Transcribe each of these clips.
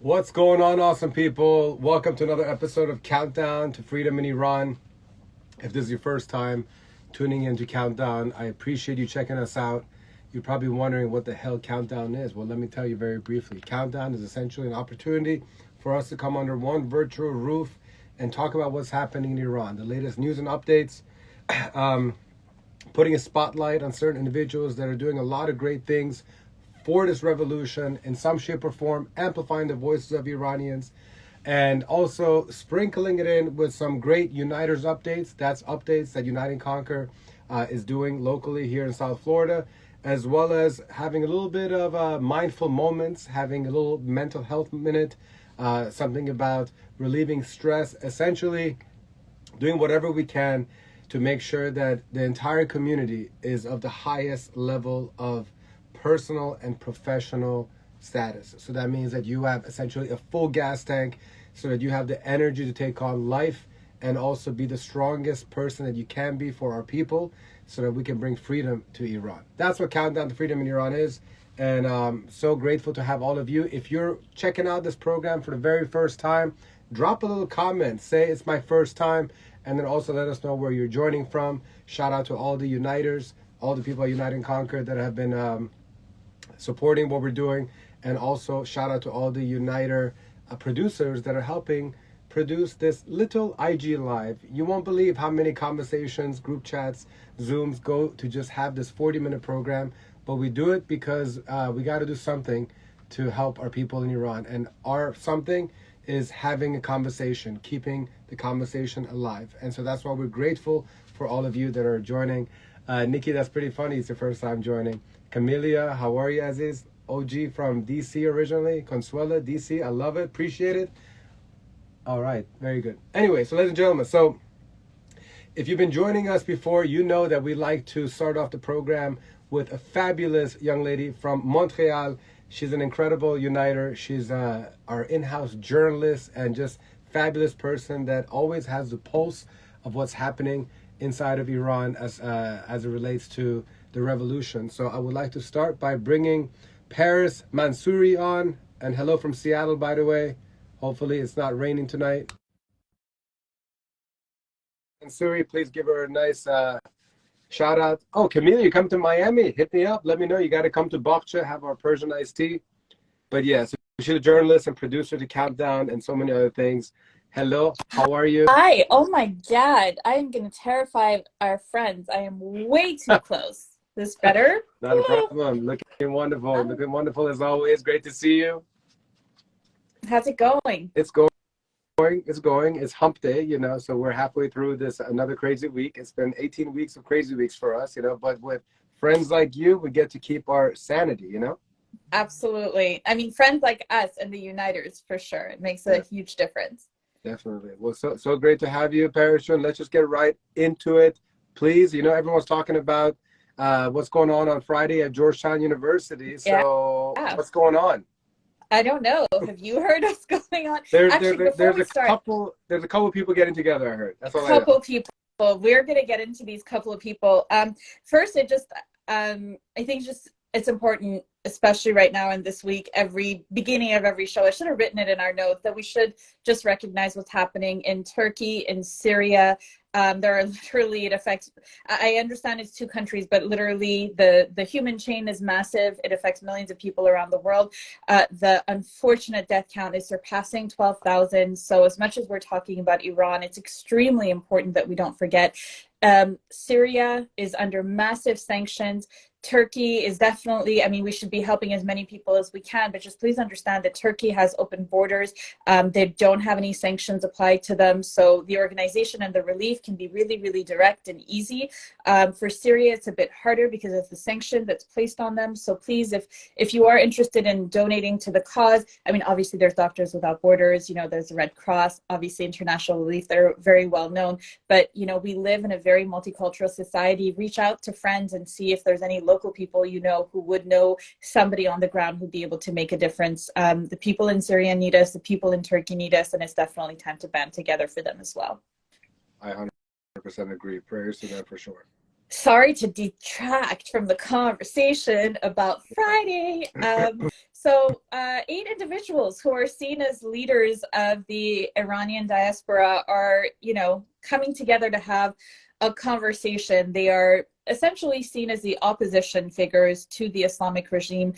What's going on, awesome people? Welcome to another episode of Countdown to Freedom in Iran. If this is your first time tuning in to Countdown, I appreciate you checking us out. You're probably wondering what the hell Countdown is. Well, let me tell you very briefly. Countdown is essentially an opportunity for us to come under one virtual roof and talk about what's happening in Iran, the latest news and updates, putting a spotlight on certain individuals that are doing a lot of great things for this revolution in some shape or form, amplifying the voices of Iranians, and also sprinkling it in with some great Uniters updates. That's updates that Unite and Conquer is doing locally here in South Florida, as well as having a little bit of mindful moments, having a little mental health minute, something about relieving stress, essentially doing whatever we can to make sure that the entire community is of the highest level of personal and professional status. So that means that you have essentially a full gas tank so that you have the energy to take on life and also be the strongest person that you can be for our people so that we can bring freedom to Iran. That's what Countdown to Freedom in Iran is. And so grateful to have all of you. If you're checking out this program for the very first time, drop a little comment. Say it's my first time. And then also let us know where you're joining from. Shout out to all the Uniters, all the people at Unite and Conquer that have been supporting what we're doing, and also shout out to all the Uniter producers that are helping produce this little IG live. You won't believe how many conversations, group chats, Zooms go to just have this 40-minute program, but we do it because we got to do something to help our people in Iran, and our something is having a conversation, keeping the conversation alive. And so that's why we're grateful for all of you that are joining. Nikki, that's pretty funny. It's your first time joining. Camelia, how are you, Aziz? OG from DC originally. Consuela, DC, I love it, appreciate it. All right, very good. Anyway, so ladies and gentlemen, so if you've been joining us before, you know that we like to start off the program with a fabulous young lady from Montreal. She's an incredible uniter. She's our in-house journalist and just fabulous person that always has the pulse of what's happening inside of Iran as it relates to the revolution. So I would like to start by bringing Paris Mansouri on. And hello from Seattle, by the way. Hopefully it's not raining tonight. Mansouri, please give her a nice shout out. Oh, Camille, you come to Miami. Hit me up. Let me know. You got to come to Bakcha, have our Persian iced tea. But yeah, so she's a journalist and producer to Countdown and so many other things. Hello, how are you? Hi. Oh my God. I am going to terrify our friends. I am way too close. This better? Not a problem. Looking wonderful. Looking wonderful as always. Great to see you. How's it going? It's going. It's going. It's hump day, so we're halfway through this another crazy week. It's been 18 weeks of crazy weeks for us, but with friends like you, we get to keep our sanity. Absolutely. I mean, friends like us and the Uniters, for sure. It makes a huge difference. Definitely. Well, so great to have you, Parishun. Let's just get right into it, please. Everyone's talking about what's going on Friday at Georgetown University. So Yeah. what's going on? I don't know. Have you heard what's going on? There's a couple people getting together, I heard. That's all I know. A couple people. We're going to get into these couple of people. First, I think it's important, especially right now in this week, every beginning of every show, I should have written it in our notes, that we should just recognize what's happening in Turkey, in Syria. There are literally, it affects, I understand it's two countries, but literally the human chain is massive. It affects millions of people around the world. The unfortunate death count is surpassing 12,000. So as much as we're talking about Iran, it's extremely important that we don't forget. Syria is under massive sanctions. Turkey is definitely, we should be helping as many people as we can, but just please understand that Turkey has open borders. They don't have any sanctions applied to them. So the organization and the relief can be really, really direct and easy. For Syria, it's a bit harder because of the sanction that's placed on them. So please, if you are interested in donating to the cause, obviously there's Doctors Without Borders, there's the Red Cross, obviously International Relief, they're very well known. But, we live in a very multicultural society. Reach out to friends and see if there's any local people who would know somebody on the ground who'd be able to make a difference. The people in Syria need us, the people in Turkey need us, and it's definitely time to band together for them as well. I 100% agree. Prayers to that for sure. Sorry to detract from the conversation about Friday. So 8 individuals who are seen as leaders of the Iranian diaspora are, coming together to have a conversation. They are essentially seen as the opposition figures to the Islamic regime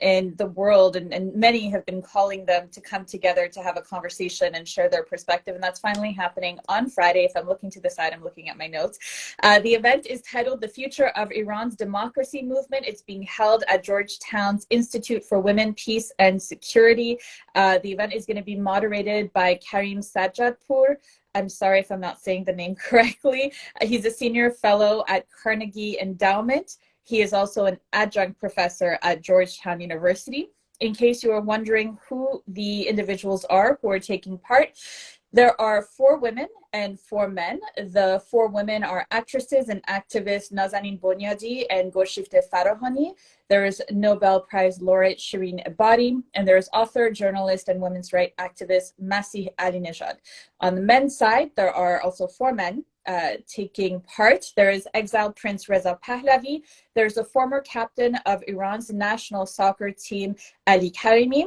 in the world, and many have been calling them to come together to have a conversation and share their perspective, and that's finally happening on Friday. If I'm looking to the side, I'm looking at my notes. The event is titled The Future of Iran's Democracy Movement. It's being held at Georgetown's Institute for Women, Peace and Security. The event is going to be moderated by Karim Sajjadpour. I'm sorry if I'm not saying the name correctly. He's a senior fellow at Carnegie Endowment. He is also an adjunct professor at Georgetown University. In case you are wondering who the individuals are who are taking part, there are 4 women and 4 men. The 4 women are actresses and activists Nazanin Bonyadi and Golshifteh Farahani. There is Nobel Prize laureate Shirin Ebadi, and there is author, journalist, and women's rights activist Masih Alinejad. On the men's side, there are also 4 men taking part. There is exiled Prince Reza Pahlavi. There's a former captain of Iran's national soccer team, Ali Karimi.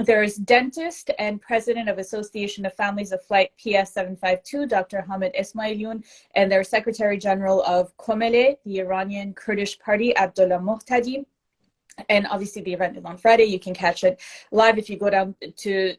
There is dentist and president of Association of Families of Flight PS 752, Dr. Hamid Esmailion, and their Secretary General of Komele, the Iranian Kurdish Party, Abdullah Muhtadi. And obviously the event is on Friday. You can catch it live if you go down to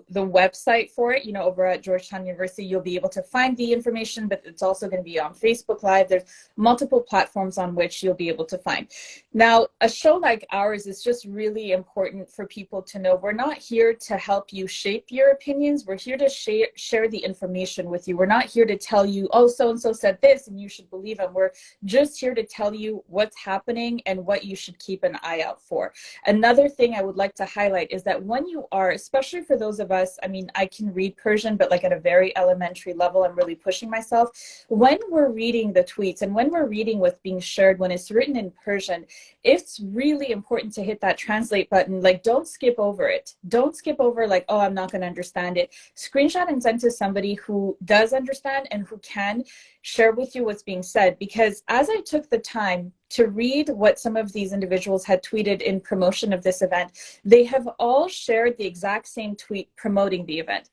the website for it, over at Georgetown University. You'll be able to find the information, but it's also going to be on Facebook Live. There's multiple platforms on which you'll be able to find. Now, a show like ours is just really important for people to know. We're not here to help you shape your opinions. We're here to share the information with you. We're not here to tell you, oh, so-and-so said this and you should believe them. We're just here to tell you what's happening and what you should keep an eye out for. Another thing I would like to highlight is that when you are, especially for those of us, I can read Persian, but like at a very elementary level, I'm really pushing myself. When we're reading the tweets and when we're reading what's being shared, when it's written in Persian, it's really important to hit that translate button. Like, don't skip over it. Don't skip over like, oh, I'm not going to understand it. Screenshot and send to somebody who does understand and who can share with you what's being said. Because as I took the time to read what some of these individuals had tweeted in promotion of this event, they have all shared the exact same tweet promoting the event.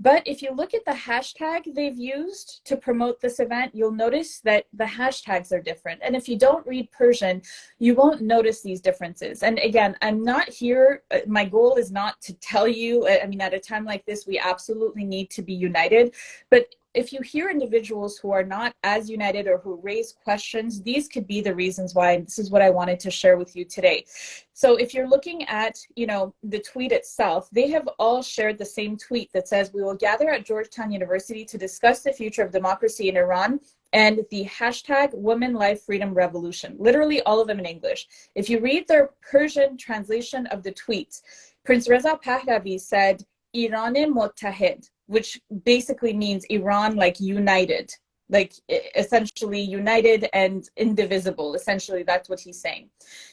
But if you look at the hashtag they've used to promote this event, you'll notice that the hashtags are different. And if you don't read Persian, you won't notice these differences. And again, I'm not here, my goal is not to tell you, at a time like this, we absolutely need to be united. But if you hear individuals who are not as united or who raise questions, these could be the reasons why. This is what I wanted to share with you today. So if you're looking at, the tweet itself, they have all shared the same tweet that says, we will gather at Georgetown University to discuss the future of democracy in Iran and the hashtag Women, Life, Freedom, Revolution. Literally all of them in English. If you read their Persian translation of the tweets, Prince Reza Pahlavi said, Iran Mottahed, which basically means Iran, like united, like essentially united and indivisible. Essentially, that's what he's saying.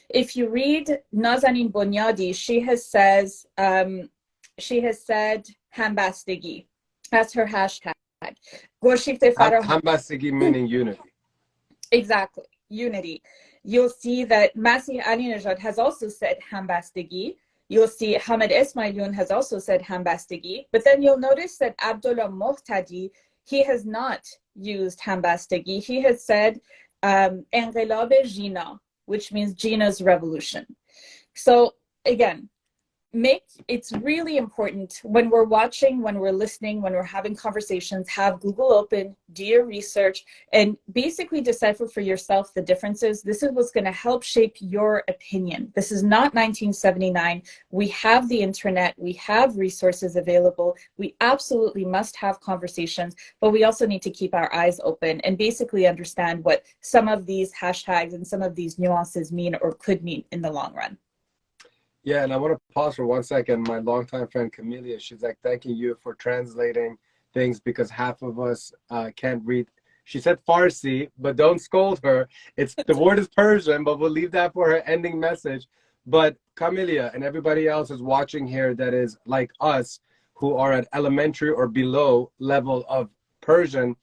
If you read Nazanin Bonyadi, she has said Hambastegi. That's her hashtag. Golshifteh Farahani. Abbasi meaning unity. Exactly, unity. You'll see that Masih Alinejad has also said Hambastegi. You'll see Hamid Esmailion has also said Hambastegi, but then you'll notice that Abdullah Muhtadi, he has not used Hambastegi. He has said Enqilab Jina, which means Jina's revolution. So again, it's really important when we're watching, when we're listening, when we're having conversations, have Google open, do your research, and basically decipher for yourself the differences. This is what's going to help shape your opinion. This is not 1979. We have the internet. We have resources available. We absolutely must have conversations, but we also need to keep our eyes open and basically understand what some of these hashtags and some of these nuances mean or could mean in the long run. Yeah, and I want to pause for 1 second. My longtime friend Camelia, she's like thanking you for translating things because half of us can't read. She said Farsi, but don't scold her. The word is Persian, but we'll leave that for her ending message. But Camelia and everybody else is watching here that is like us, who are at elementary or below level of Persian.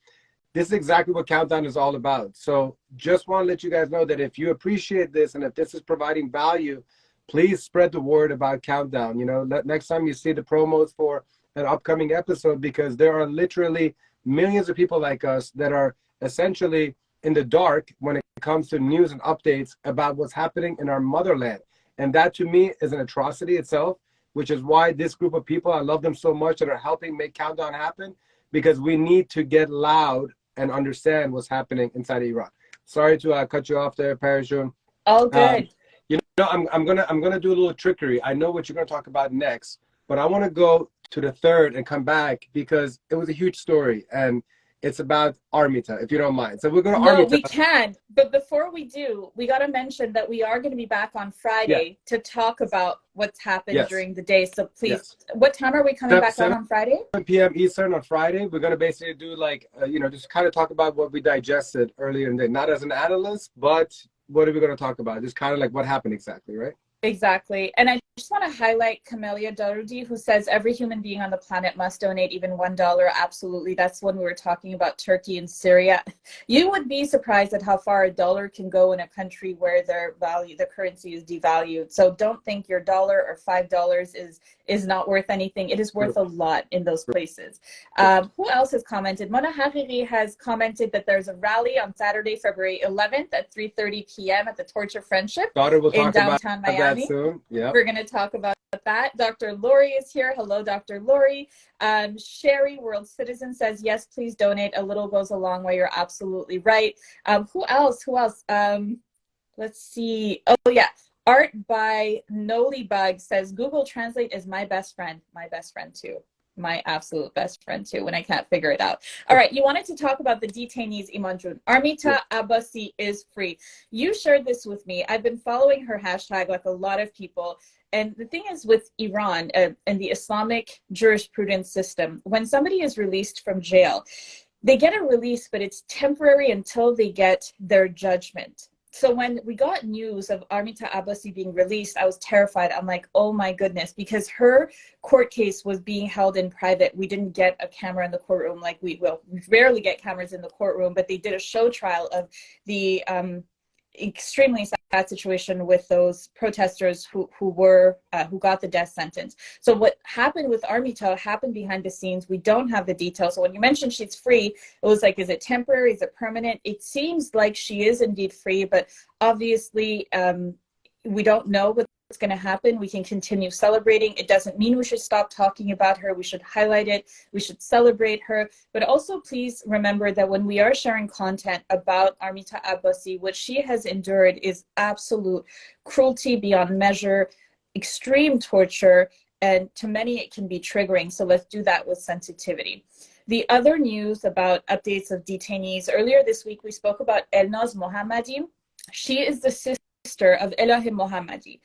This is exactly what Countdown is all about. So just want to let you guys know that if you appreciate this and if this is providing value please spread the word about Countdown. You know, next time you see the promos for an upcoming episode, because there are literally millions of people like us that are essentially in the dark when it comes to news and updates about what's happening in our motherland. And that to me is an atrocity itself, which is why this group of people, I love them so much, that are helping make Countdown happen, because we need to get loud and understand what's happening inside Iran. Sorry to cut you off there, Parajun. All good. You know, I'm gonna do a little trickery. I know what you're gonna talk about next, but I want to go to the third and come back, because it was a huge story, and it's about Armita, if you don't mind. So we're going to No, Armita. we can. But before we do, we got to mention that we are going to be back on Friday to talk about what's happened during the day. So please, what time are we coming back on Friday? 7 p.m. Eastern on Friday. We're going to basically do like, you know, just kind of talk about what we digested earlier in the day. Not as an analyst, but what are we going to talk about? Just kind of like what happened exactly, right? Exactly. And I just want to highlight Camelia Darudi, who says every human being on the planet must donate even $1. Absolutely. That's when we were talking about Turkey and Syria. You would be surprised at how far a dollar can go in a country where their value, the currency is devalued. So don't think your dollar or $5 is not worth anything. It is worth a lot in those places. Who else has commented? Mona Hariri has commented that there's a rally on Saturday, February 11th at 3:30 p.m. at the Torch of Friendship in downtown Miami. Soon. Yeah, we're going to talk about that. Dr. Lori is here. Hello, Dr. Lori. Sherry, World Citizen, says, yes, please donate. A little goes a long way. You're absolutely right. Who else? Let's see. Oh, yeah. Art by Nolibug says, Google Translate is my best friend. My best friend, too. My absolute best friend too, when I can't figure it out. All right, you wanted to talk about the detainees, Iman. Armita Abbasi is free. You shared this with me. I've been following her hashtag like a lot of people. And the thing is with Iran and the Islamic jurisprudence system, when somebody is released from jail, they get a release, but it's temporary until they get their judgment. So when we got news of Armita Abbasi being released, I was terrified. I'm like, oh my goodness, because her court case was being held in private. We didn't get a camera in the courtroom like we will. We rarely get cameras in the courtroom, but they did a show trial of the extremely sad situation with those protesters who got the death sentence. So what happened with Armita happened behind the scenes. We don't have the details. So when you mentioned she's free, it was like, is it temporary? Is it permanent? It seems like she is indeed free, but obviously we don't know what's going to happen. We can continue celebrating. It doesn't mean we should stop talking about her. We should highlight it. We should celebrate her. But also please remember that when we are sharing content about Armita Abbasi, what she has endured is absolute cruelty beyond measure, extreme torture, and to many it can be triggering. So let's do that with sensitivity. The other news about updates of detainees, earlier this week we spoke about Elnaz Mohammadi. She is the sister of Elahi Mohammadi.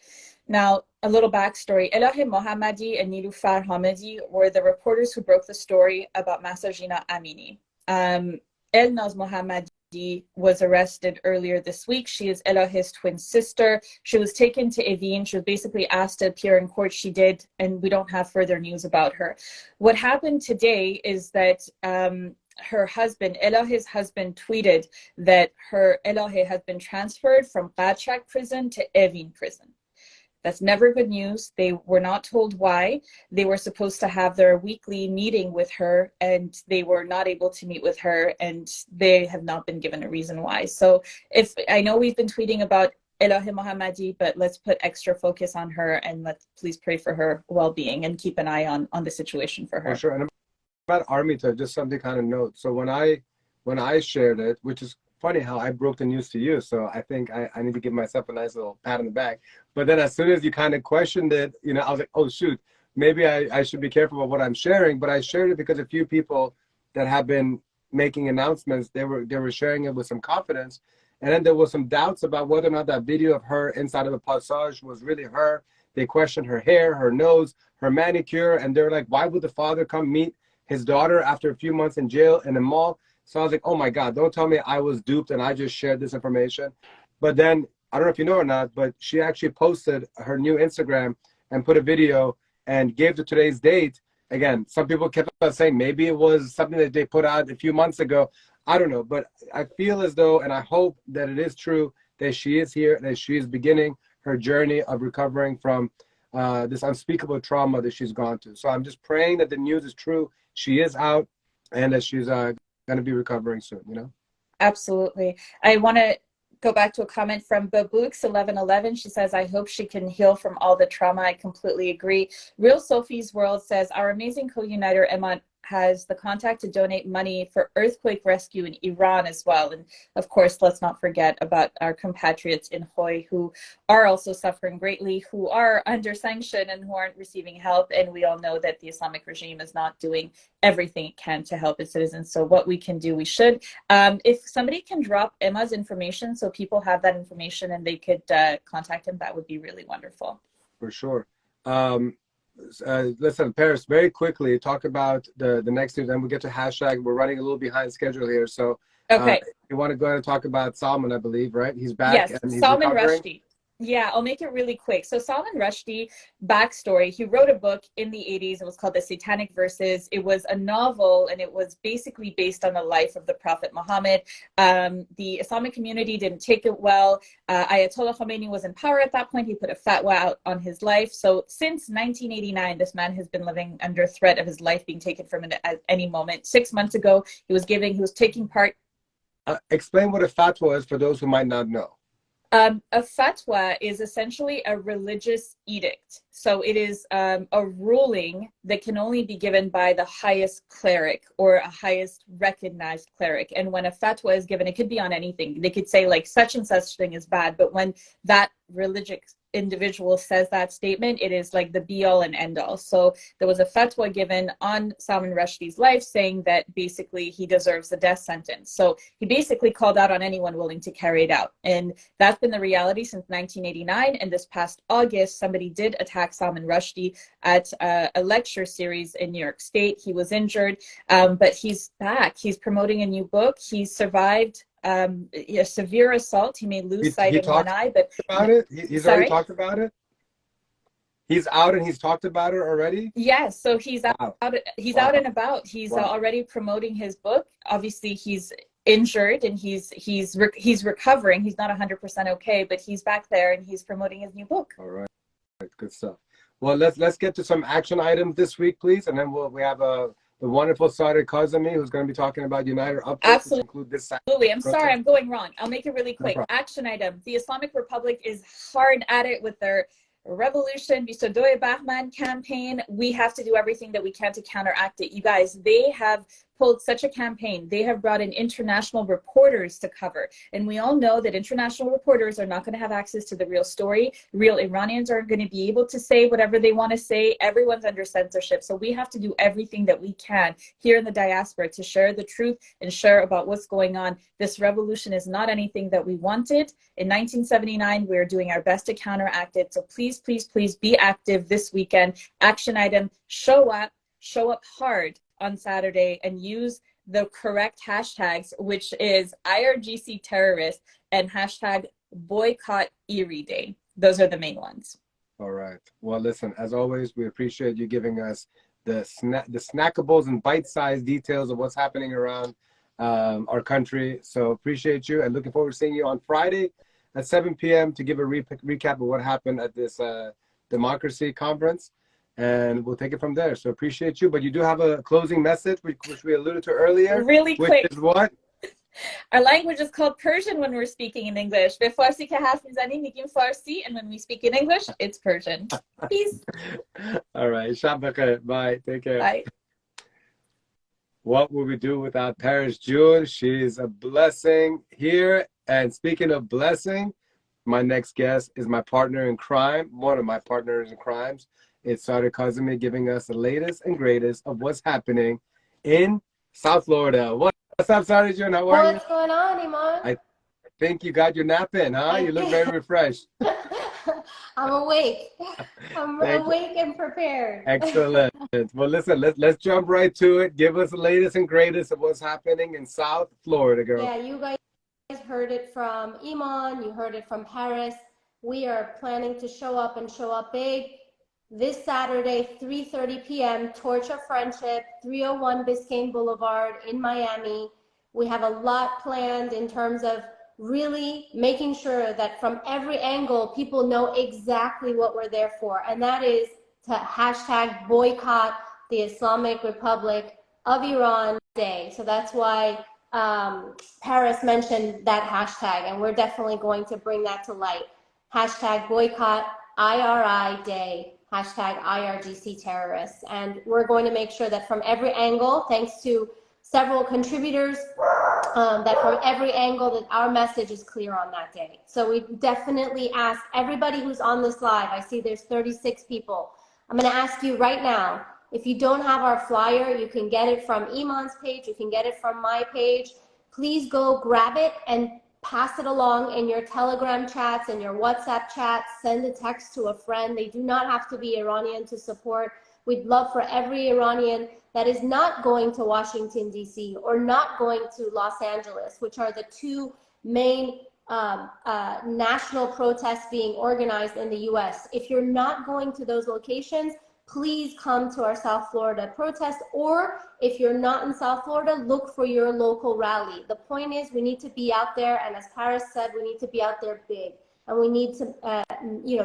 Now, a little backstory. Elahi Mohammadi and Nilufar Hamidi were the reporters who broke the story about Masajina Amini. Elnaz Mohammadi was arrested earlier this week. She is Elahi's twin sister. She was taken to Evin. She was basically asked to appear in court. She did, and we don't have further news about her. What happened today is that her husband, Elahi's husband, tweeted that Elahi has been transferred from Qachak prison to Evin prison. That's never good news. They were not told why. They were supposed to have their weekly meeting with her, and they were not able to meet with her, and they have not been given a reason why. So if I know we've been tweeting about Elahi Mohammadi, but let's put extra focus on her, and let's please pray for her well-being and keep an eye on the situation for her. For sure. And about Armita, just something kind of note. So when I shared it, which is funny how I broke the news to you, so I think I need to give myself a nice little pat on the back. But then as soon as you kind of questioned it, you know, I was like, oh shoot, maybe I should be careful about what I'm sharing. But I shared it because a few people that have been making announcements, they were sharing it with some confidence. And then there was some doubts about whether or not that video of her inside of a passage was really her. They questioned her hair, her nose, her manicure, and they're like, why would the father come meet his daughter after a few months in jail in a mall? So I was like, oh my God, don't tell me I was duped and I just shared this information. But then, I don't know if you know or not, but she actually posted her new Instagram and put a video and gave to today's date. Again, some people kept on saying maybe it was something that they put out a few months ago. I don't know, but I feel as though, and I hope that it is true, that she is here, that she is beginning her journey of recovering from this unspeakable trauma that she's gone through. So I'm just praying that the news is true. She is out, and that she's going to be recovering soon, you know? Absolutely. I want to go back to a comment from Babooks1111. She says, I hope she can heal from all the trauma. I completely agree. Real Sophie's World says, our amazing co-uniter, Iman, has the contact to donate money for earthquake rescue in Iran as well. And of course, let's not forget about our compatriots in Hoi who are also suffering greatly, who are under sanction and who aren't receiving help. And we all know that the Islamic regime is not doing everything it can to help its citizens. So what we can do, we should. If somebody can drop Emma's information so people have that information and they could contact him, that would be really wonderful. For sure. Listen, Paris, very quickly talk about the next news, and we'll get to hashtag. We're running a little behind schedule here, so okay. You want to go ahead and talk about Salman, I believe, right? He's back. Yes, and he's Salman recovering. Rushdie. Yeah, I'll make it really quick. So Salman Rushdie, backstory, he wrote a book in the 80s. It was called The Satanic Verses. It was a novel, and it was basically based on the life of the Prophet Muhammad. The Islamic community didn't take it well. Ayatollah Khomeini was in power at that point. He put a fatwa out on his life. So since 1989, this man has been living under threat of his life being taken from him at any moment. 6 months ago, he was taking part. Explain what a fatwa is for those who might not know. A fatwa is essentially a religious edict. So it is a ruling that can only be given by the highest cleric or a highest recognized cleric. And when a fatwa is given, it could be on anything. They could say like such and such thing is bad, but when that religious individual says that statement, it is like the be all and end all. So there was a fatwa given on Salman Rushdie's life saying that basically he deserves the death sentence. So he basically called out on anyone willing to carry it out. And that's been the reality since 1989. And this past August, somebody did attack Salman Rushdie at a lecture series in New York State. He was injured, but he's back. He's promoting a new book. He survived a severe assault. He may lose sight in one eye, but about it. He's already talked about it. He's out and he's talked about it already. Yes, so he's out. He's out and about. He's already promoting his book. Obviously, he's injured and he's recovering. He's not 100% okay, but he's back there and he's promoting his new book. All right, good stuff. Well, let's get to some action items this week, please, and then we have the wonderful Sareh Kazemi, who's going to be talking about Uniter updates. Absolutely. Include this I'm sorry, I'm going wrong. I'll make it really quick. No action item. The Islamic Republic is hard at it with their Revolution Bisodoye Bahman campaign. We have to do everything that we can to counteract it. You guys, they have pulled such a campaign. They have brought in international reporters to cover. And we all know that international reporters are not going to have access to the real story. Real Iranians aren't going to be able to say whatever they want to say. Everyone's under censorship. So we have to do everything that we can here in the diaspora to share the truth and share about what's going on. This revolution is not anything that we wanted. In 1979, we're doing our best to counteract it. So please, please, please be active this weekend. Action item, show up hard on Saturday and use the correct hashtags, which is IRGC terrorist and hashtag boycott Erie Day. Those are the main ones. All right. Well, listen, as always, we appreciate you giving us the snackables and bite-sized details of what's happening around our country. So appreciate you and looking forward to seeing you on Friday at 7 p.m. to give a recap of what happened at this democracy conference. And we'll take it from there. So appreciate you. But you do have a closing message, which we alluded to earlier. Really quick. Which is what? Our language is called Persian when we're speaking in English. Be Farsi ke harf mizanیم migim Farsi, and when we speak in English, it's Persian. Peace. All right. Shab bakhair. Bye. Take care. Bye. What would we do without Paris June? She's a blessing here. And speaking of blessing, my next guest is my partner in crime, one of my partners in crimes. It's Sareh Kazemi giving us the latest and greatest of what's happening in South Florida. What's up, Sareh June? How are you? What's going on, Iman? I think you got your nap in, huh? You look very refreshed. I'm awake. I'm awake and prepared. Excellent. Well, listen, let's jump right to it. Give us the latest and greatest of what's happening in South Florida, girl. Yeah, you guys heard it from Iman. You heard it from Paris. We are planning to show up and show up big. This Saturday, 3:30 p.m., Torch of Friendship, 301 Biscayne Boulevard in Miami. We have a lot planned in terms of really making sure that from every angle, people know exactly what we're there for. And that is to hashtag boycott the Islamic Republic of Iran Day. So that's why Paris mentioned that hashtag, and we're definitely going to bring that to light. Hashtag boycott IRI Day, hashtag IRGC terrorists. And we're going to make sure that from every angle, thanks to several contributors, that from every angle that our message is clear on that day. So we definitely ask everybody who's on this live, I see there's 36 people. I'm gonna ask you right now, if you don't have our flyer, you can get it from Iman's page, you can get it from my page. Please go grab it and pass it along in your Telegram chats and your WhatsApp chats. Send a text to a friend. They do not have to be Iranian to support. We'd love for every Iranian that is not going to Washington, D.C. or not going to Los Angeles, which are the two main national protests being organized in the U.S. If you're not going to those locations, please come to our South Florida protest, or if you're not in South Florida, look for your local rally. The point is we need to be out there, and as Paris said, we need to be out there big, and we need to,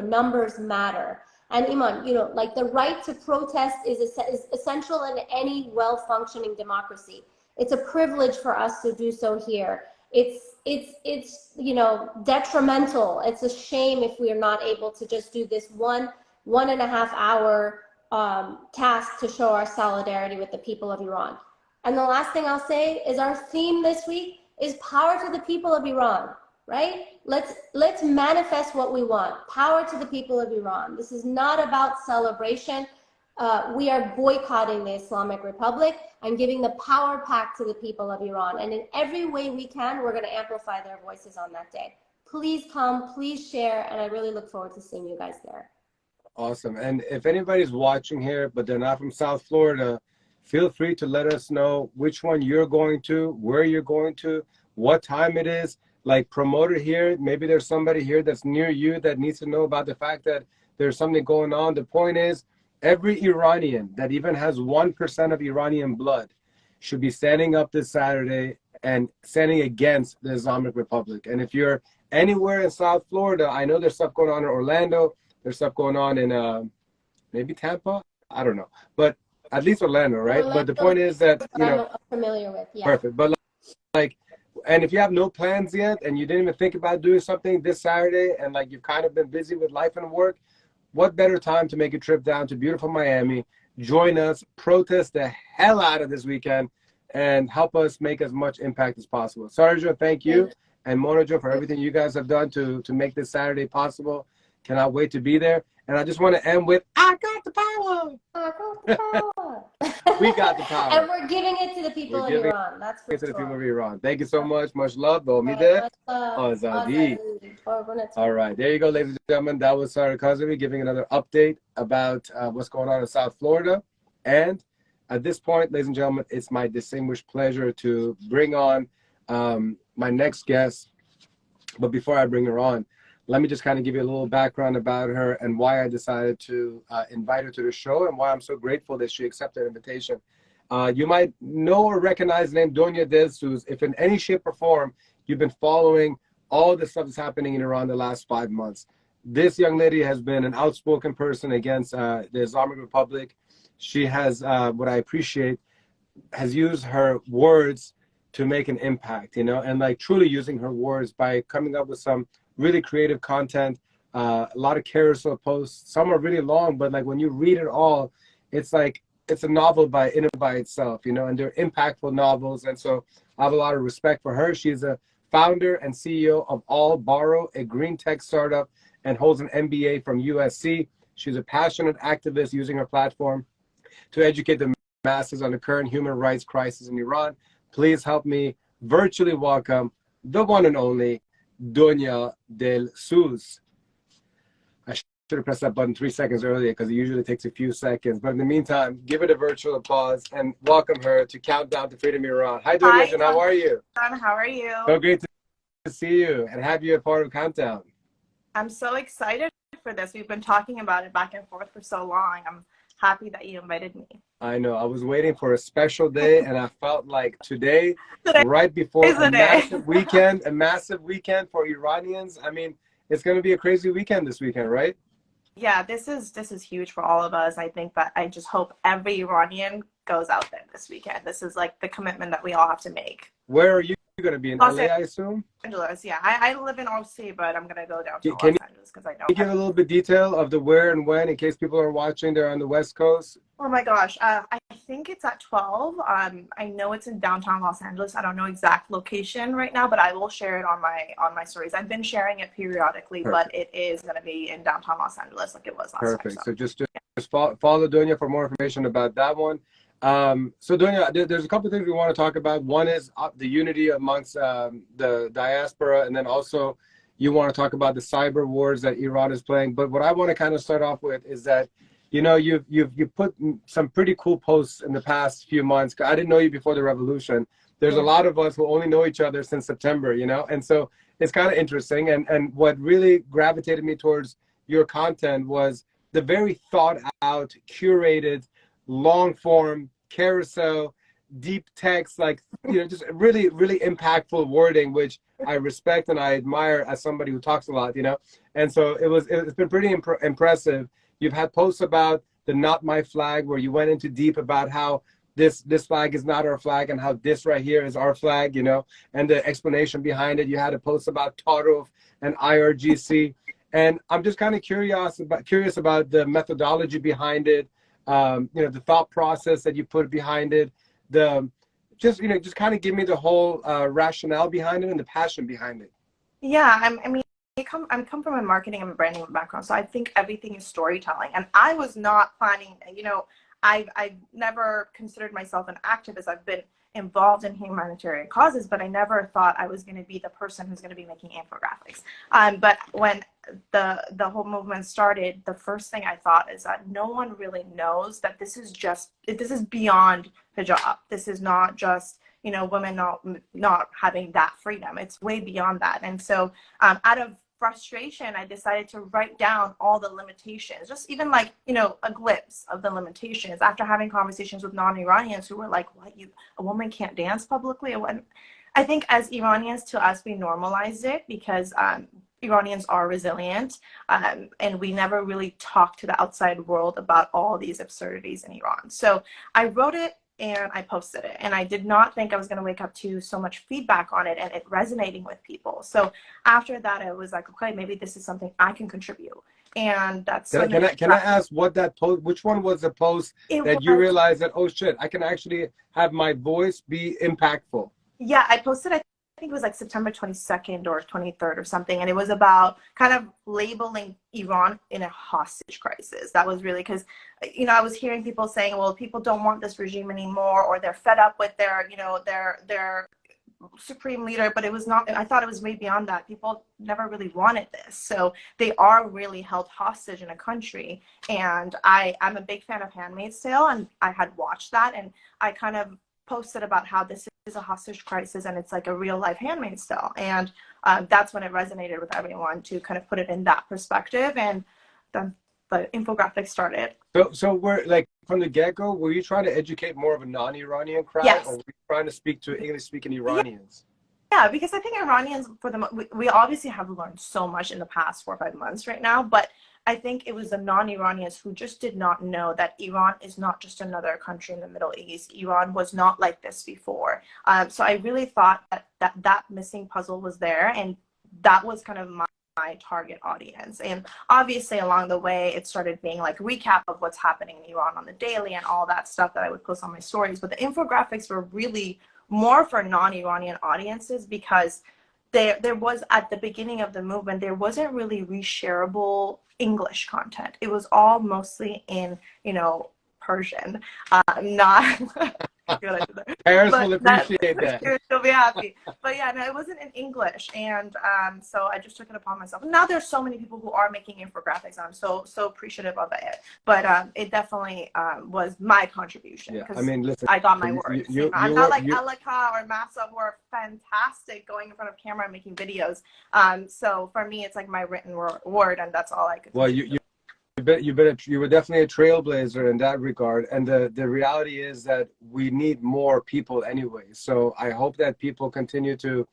numbers matter. And Iman, like the right to protest is essential in any well-functioning democracy. It's a privilege for us to do so here. It's detrimental. It's a shame if we are not able to just do this 1.5 hour task to show our solidarity with the people of Iran. And the last thing I'll say is our theme this week is power to the people of Iran, right? Let's manifest what we want. Power to the people of Iran. This is not about celebration. We are boycotting the Islamic Republic and giving the power pack to the people of Iran. And in every way we can, we're going to amplify their voices on that day. Please come, please share, and I really look forward to seeing you guys there. Awesome. And if anybody's watching here, but they're not from South Florida, feel free to let us know which one you're going to, where you're going to, what time it is. Like, promote it here. Maybe there's somebody here that's near you that needs to know about the fact that there's something going on. The point is, every Iranian that even has 1% of Iranian blood should be standing up this Saturday and standing against the Islamic Republic. And if you're anywhere in South Florida, I know there's stuff going on in Orlando. There's stuff going on in maybe Tampa. I don't know. But at least Orlando, right? Orlando, but the point is that, I'm familiar with, yeah. Perfect. But like, and if you have no plans yet and you didn't even think about doing something this Saturday and like you've kind of been busy with life and work, what better time to make a trip down to beautiful Miami, join us, protest the hell out of this weekend, and help us make as much impact as possible. Sarja, thank you, and Monajo for everything you guys have done to make this Saturday possible. Cannot wait to be there. And I just want to end with, I got the power. I got the power. We got the power. And we're giving it to the people of Iran. That's for sure. To the people of sure. Iran. Thank you so much. Much love. Omide. Azadi. All right. There you go, ladies and gentlemen. That was Sareh Kazemi giving another update about what's going on in South Florida. And at this point, ladies and gentlemen, it's my distinguished pleasure to bring on my next guest. But before I bring her on, let me just kind of give you a little background about her and why I decided to invite her to the show and why I'm so grateful that she accepted the invitation. You might know or recognize the name Donya Delsouz if in any shape or form you've been following all the stuff that's happening in Iran the last 5 months. This young lady has been an outspoken person against the Islamic Republic. She has, what I appreciate, has used her words to make an impact, and like truly using her words by coming up with some really creative content, a lot of carousel posts. Some are really long, but like when you read it all, it's like it's a novel in and by itself, and they're impactful novels. And so I have a lot of respect for her. She's a founder and CEO of All Borrow, a green tech startup, and holds an MBA from USC. She's a passionate activist using her platform to educate the masses on the current human rights crisis in Iran. Please help me virtually welcome the one and only Donya Delsouz. I should have pressed that button 3 seconds earlier because it usually takes a few seconds. But in the meantime, give it a virtual applause and welcome her to Countdown to Freedom Iran. Hi, Donya, and how are you? How are you? So great to see you and have you a part of Countdown. I'm so excited for this. We've been talking about it back and forth for so long. I'm happy that you invited me. I know. I was waiting for a special day, and I felt like today, Today right before is the day. a massive weekend for Iranians. I mean, it's going to be a crazy weekend this weekend, right? Yeah, this is huge for all of us. I think that I just hope every Iranian goes out there this weekend. This is like the commitment that we all have to make. Where are you going to be? In Los LA, I assume? Angeles, yeah. I live in OC, but I'm gonna go down to Can Los Angeles because I know. you give a little bit detail of the where and when, in case people are watching, they're on the West Coast? Oh my gosh, I think it's at 12. I know it's in downtown Los Angeles. I don't know exact location right now, but I will share it on my stories. I've been sharing it periodically, Perfect. But it is gonna be in downtown Los Angeles like it was last Perfect. time. So just follow Donya for more information about that one. So Donya, there's a couple of things we want to talk about. One is the unity amongst the diaspora, and then also you want to talk about the cyber wars that Iran is playing. But what I want to kind of start off with is that, you know, you've put some pretty cool posts in the past few months. I didn't know you before the revolution. There's a lot of us who only know each other since September, you know, and so it's kind of interesting. And what really gravitated me towards your content was the very thought out, curated, long form, carousel, deep text, like, you know, just really, really impactful wording, which I respect and I admire as somebody who talks a lot, you know. And so it's been pretty impressive. You've had posts about the Not My Flag, where you went into deep about how this flag is not our flag and how this right here is our flag, you know, and the explanation behind it. You had a post about Taruf and IRGC. And I'm just kind of curious about the methodology behind it, you know, the thought process that you put behind it, just kind of give me the whole rationale behind it and the passion behind it. Yeah, I come from a marketing and branding background, so I think everything is storytelling. And I was not planning, you know, I've never considered myself an activist. I've been involved in humanitarian causes, but I never thought I was going to be the person who's going to be making infographics. But when the whole movement started, the first thing I thought is that no one really knows that this is beyond hijab. This is not just, you know, women not having that freedom. It's way beyond that. And so out of frustration, I decided to write down all the limitations, just even like, you know, a glimpse of the limitations after having conversations with non-Iranians who were like, what, a woman can't dance publicly? I think as Iranians, to us, we normalized it because Iranians are resilient, and we never really talk to the outside world about all these absurdities in Iran. So I wrote it and I posted it, and I did not think I was going to wake up to so much feedback on it and it resonating with people. So after that, I was like, okay, maybe this is something I can contribute. And that's can I ask what that post, which one was the post that you realized that, oh shit, I can actually have my voice be impactful? Yeah, I posted, I think it was like September 22nd or 23rd or something, and it was about kind of labeling Iran in a hostage crisis. That was really because, you know, I was hearing people saying, well, people don't want this regime anymore, or they're fed up with their, you know, their supreme leader. But it was not, I thought it was way beyond that. People never really wanted this, so they are really held hostage in a country. And I'm a big fan of Handmaid's Tale, and I had watched that, and I kind of posted about how this is a hostage crisis and it's like a real life Handmaid's Tale. And that's when it resonated with everyone to kind of put it in that perspective, and then the infographic started. So we're like, from the get-go, were you trying to educate more of a non-Iranian crowd? Yes. Or were you trying to speak to English-speaking Iranians? Yeah, because I think Iranians, we obviously have learned so much in the past 4 or 5 months right now, but I think it was the non-Iranians who just did not know that Iran is not just another country in the Middle East. Iran was not like this before. So I really thought that missing puzzle was there, and that was kind of my target audience. And obviously along the way, it started being like a recap of what's happening in Iran on the daily and all that stuff that I would post on my stories. But the infographics were really more for non-Iranian audiences, because there was, at the beginning of the movement, there wasn't really reshareable English content. It was all mostly in, you know, Persian. Not Paris will appreciate that. She'll be happy. But yeah, no, it wasn't in English, and so I just took it upon myself. Now there's so many people who are making infographics, and I'm so appreciative of it. But it definitely was my contribution. Yeah, I mean, listen, I got my words. I'm not like Elika or Massa, who are fantastic going in front of camera and making videos. So for me, it's like my written word, and that's all I could. Well, you were definitely a trailblazer in that regard. And the reality is that we need more people anyway. So I hope that people continue to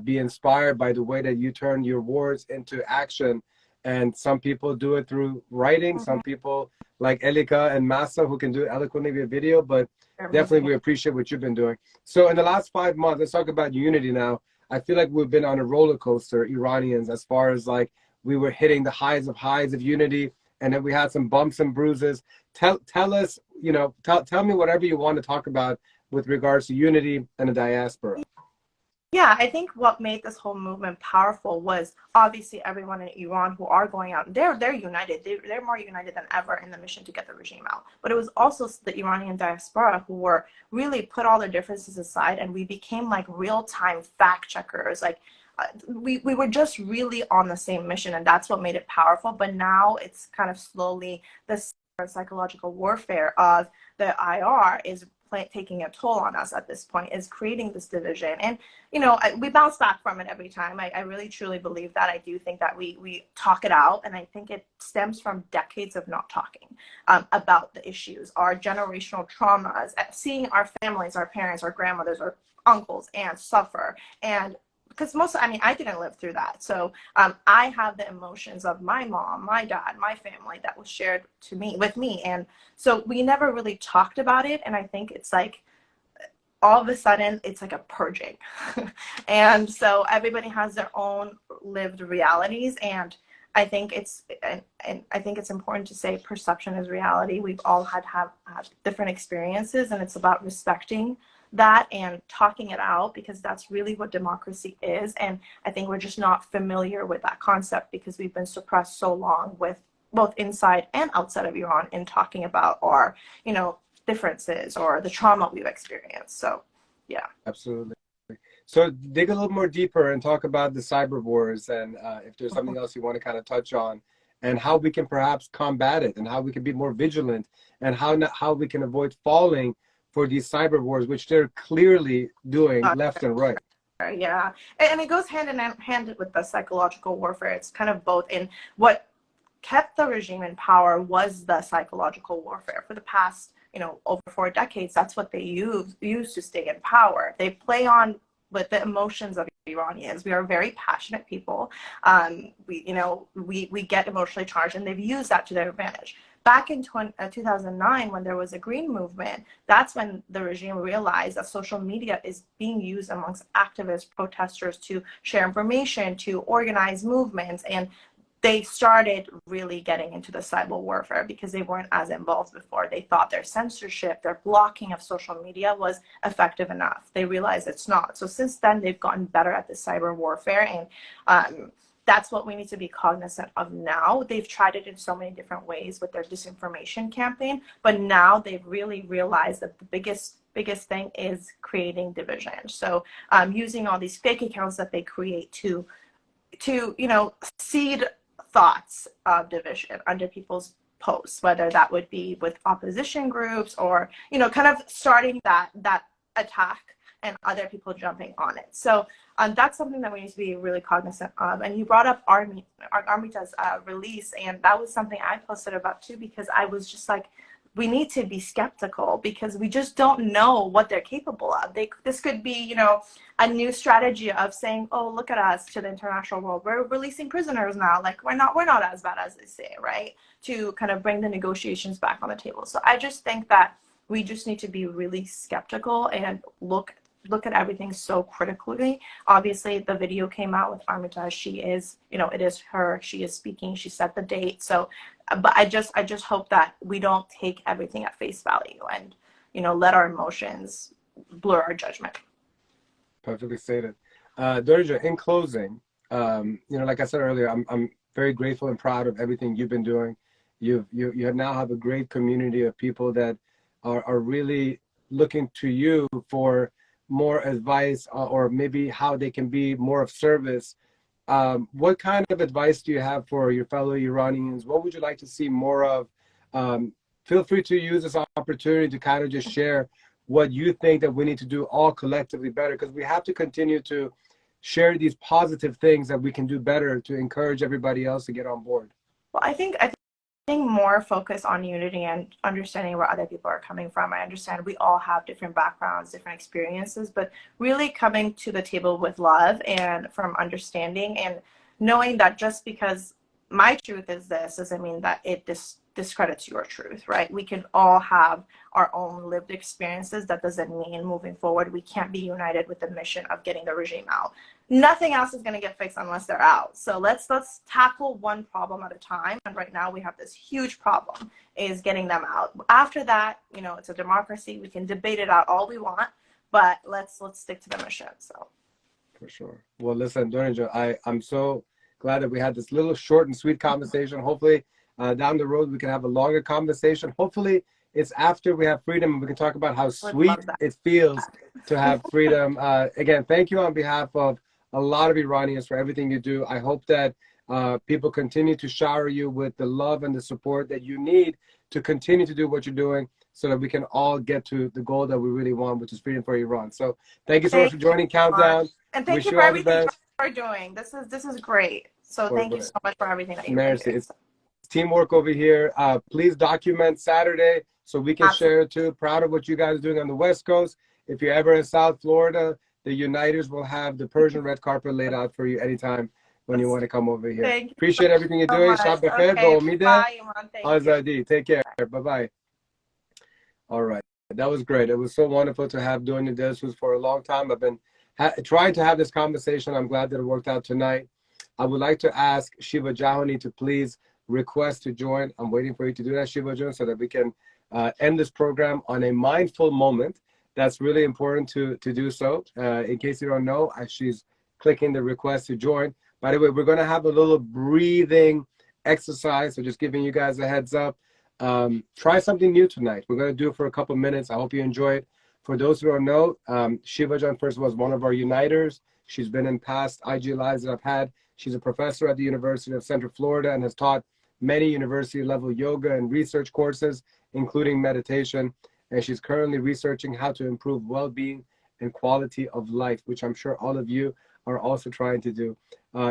be inspired by the way that you turn your words into action. And some people do it through writing. Some people like Elika and Massa who can do it eloquently via video, but definitely we appreciate what you've been doing. So in the last 5 months, let's talk about unity now. I feel like we've been on a roller coaster, Iranians, as far as like we were hitting the highs of unity, and then we had some bumps and bruises. Tell us, tell me whatever you want to talk about with regards to unity and the diaspora. Yeah, I think what made this whole movement powerful was obviously everyone in Iran who are going out. They're united. They're more united than ever in the mission to get the regime out. But it was also the Iranian diaspora who were really put all their differences aside, and we became like real-time fact checkers. Like we were just really on the same mission, and that's what made it powerful. But now it's kind of slowly the psychological warfare of the IR is taking a toll on us at this point, is creating this division. And we bounce back from it every time. I really truly believe that. I do think that we talk it out, and I think it stems from decades of not talking about the issues, our generational traumas, seeing our families, our parents, our grandmothers, our uncles, aunts suffer. And because I didn't live through that. So I have the emotions of my mom, my dad, my family that was shared with me. And so we never really talked about it. And I think it's like, all of a sudden, it's like a purging. And so everybody has their own lived realities. And I think it's important to say perception is reality. We've all had different experiences, and it's about respecting that and talking it out, because that's really what democracy is. And I think we're just not familiar with that concept because we've been suppressed so long, with both inside and outside of Iran, in talking about our differences or the trauma we've experienced. So yeah, absolutely. So dig a little more deeper and talk about the cyber wars, and if there's something else you want to kind of touch on, and how we can perhaps combat it, and how we can be more vigilant, and how we can avoid falling for these cyber wars, which they're clearly doing left and right. Yeah, and it goes hand in hand with the psychological warfare. It's kind of both. In what kept the regime in power was the psychological warfare for the past, over 4 decades. That's what they use to stay in power. They play on with the emotions of Iranians. We are very passionate people. We get emotionally charged, and they've used that to their advantage. Back in 2009, when there was a green movement, that's when the regime realized that social media is being used amongst activists, protesters, to share information, to organize movements. And they started really getting into the cyber warfare because they weren't as involved before. They thought their censorship, their blocking of social media was effective enough. They realized it's not. So since then, they've gotten better at the cyber warfare. And that's what we need to be cognizant of now. They've tried it in so many different ways with their disinformation campaign, but now they've really realized that the biggest thing is creating division. So using all these fake accounts that they create to seed thoughts of division under people's posts, whether that would be with opposition groups or kind of starting that attack and other people jumping on it. So that's something that we need to be really cognizant of. And you brought up Armita's release, and that was something I posted about too, because I was just like, we need to be skeptical because we just don't know what they're capable of. This could be, a new strategy of saying, oh, look at us, to the international world. We're releasing prisoners now. Like we're not as bad as they say, right? To kind of bring the negotiations back on the table. So I just think that we just need to be really skeptical and look at everything so critically. Obviously, the video came out with Armita. She is, it is her. She is speaking. She set the date. So, but I just hope that we don't take everything at face value and, let our emotions blur our judgment. Perfectly stated. Donya, in closing, like I said earlier, I'm very grateful and proud of everything you've been doing. You now have a great community of people that are really looking to you for more advice or maybe how they can be more of service. What kind of advice do you have for your fellow Iranians? What would you like to see more of? Feel free to use this opportunity to kind of just share what you think that we need to do all collectively better, because we have to continue to share these positive things that we can do better to encourage everybody else to get on board. Well, I think more focus on unity and understanding where other people are coming from. I understand we all have different backgrounds, different experiences, but really coming to the table with love and from understanding and knowing that just because my truth is this doesn't mean that it discredits your truth, right? We can all have our own lived experiences. That doesn't mean moving forward we can't be united with the mission of getting the regime out. Nothing else is going to get fixed unless they're out. So let's tackle one problem at a time. And right now we have this huge problem is getting them out. After that, you know, it's a democracy. We can debate it out all we want, but let's stick to the mission. So for sure. Well, listen, Donya, I'm so glad that we had this little short and sweet conversation. Hopefully down the road we can have a longer conversation. Hopefully it's after we have freedom and we can talk about how sweet it feels to have freedom. Again, thank you on behalf of a lot of Iranians for everything you do. I hope that people continue to shower you with the love and the support that you need to continue to do what you're doing so that we can all get to the goal that we really want, which is freedom for Iran. So thank you so much for joining Countdown. And thank you for everything you're doing. This is great. So thank you so much for everything that you're doing. It's teamwork over here. Please document Saturday so we can share it too. Proud of what you guys are doing on the West Coast. If you're ever in South Florida, the Uniters will have the Persian red carpet laid out for you anytime when you want to come over here. Appreciate everything you're doing. Shab bekhair, omide, azadi. Take care. Bye-bye. All right. That was great. It was so wonderful to have Donya Delsouz for a long time. I've been trying to have this conversation. I'm glad that it worked out tonight. I would like to ask Shiva Jahani to please request to join. I'm waiting for you to do that, Shiva Jahani, so that we can end this program on a mindful moment. That's really important to do so. In case you don't know, she's clicking the request to join. By the way, we're going to have a little breathing exercise, so just giving you guys a heads up. Try something new tonight. We're going to do it for a couple minutes. I hope you enjoy it. For those who don't know, Shiva Jahani first was one of our uniters. She's been in past IG Lives that I've had. She's a professor at the University of Central Florida and has taught many university-level yoga and research courses, including meditation. And she's currently researching how to improve well-being and quality of life, which I'm sure all of you are also trying to do.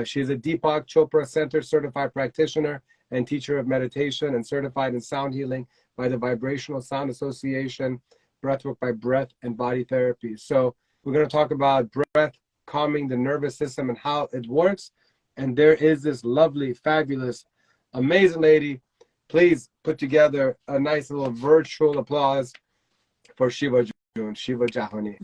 She's a Deepak Chopra Center certified practitioner and teacher of meditation and certified in sound healing by the Vibrational Sound Association, breathwork by breath and body therapy. So we're going to talk about breath, calming the nervous system and how it works. And there is this lovely, fabulous, amazing lady. Please put together a nice little virtual applause for Shiva Jahani.